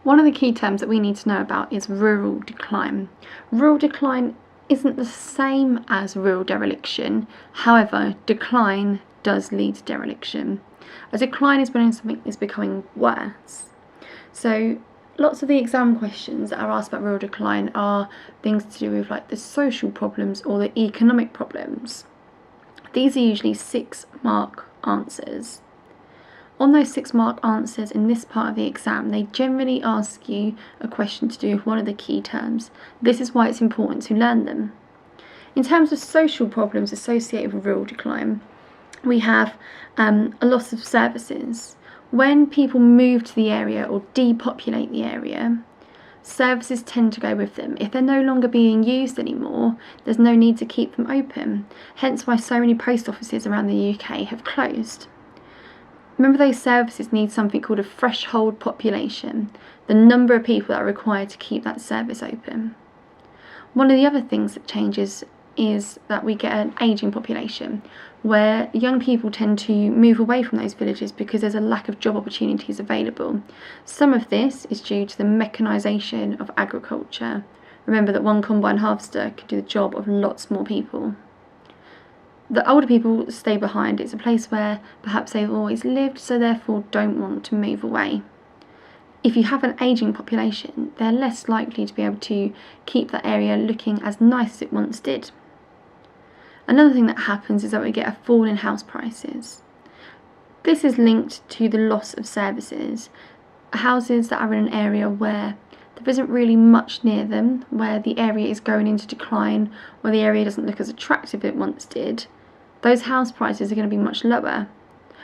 One of the key terms that we need to know about is rural decline. Rural decline isn't the same as rural dereliction. However, decline does lead to dereliction. A decline is when something is becoming worse. So lots of the exam questions that are asked about rural decline are things to do with like the social problems or the economic problems. These are usually 6-mark answers. On those 6-mark answers in this part of the exam, they generally ask you a question to do with one of the key terms. This is why it's important to learn them. In terms of social problems associated with rural decline, we have a loss of services. When people move to the area or depopulate the area, services tend to go with them. If they're no longer being used anymore, there's no need to keep them open. Hence why so many post offices around the UK have closed. Remember, those services need something called a threshold population, the number of people that are required to keep that service open. One of the other things that changes is that we get an ageing population, where young people tend to move away from those villages because there's a lack of job opportunities available. Some of this is due to the mechanisation of agriculture. Remember that one combine harvester could do the job of lots more people. The older people stay behind. It's a place where perhaps they've always lived, so therefore don't want to move away. If you have an ageing population, they're less likely to be able to keep that area looking as nice as it once did. Another thing that happens is that we get a fall in house prices. This is linked to the loss of services. Houses that are in an area where there isn't really much near them, where the area is going into decline, or the area doesn't look as attractive as it once did, those house prices are going to be much lower,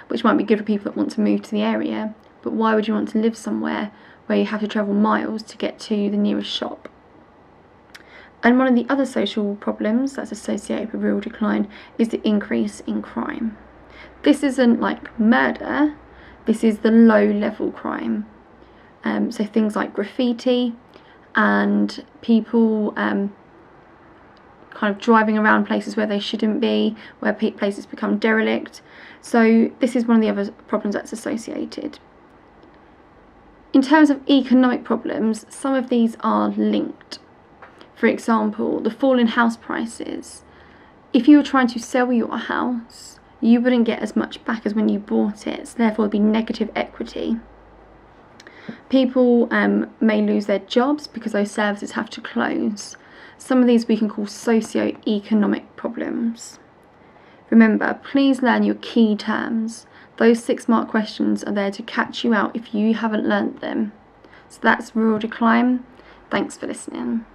which might be good for people that want to move to the area, but why would you want to live somewhere where you have to travel miles to get to the nearest shop? And one of the other social problems that's associated with rural decline is the increase in crime. This isn't like murder, this is the low-level crime. So things like graffiti and people kind of driving around places where they shouldn't be, where places become derelict. So this is one of the other problems that's associated. In terms of economic problems, some of these are linked. For example, the fall in house prices. If you were trying to sell your house, you wouldn't get as much back as when you bought it, so therefore there'd be negative equity. People may lose their jobs because those services have to close. Some of these we can call socio-economic problems. Remember, please learn your key terms. Those 6-mark questions are there to catch you out if you haven't learnt them. So that's rural decline. Thanks for listening.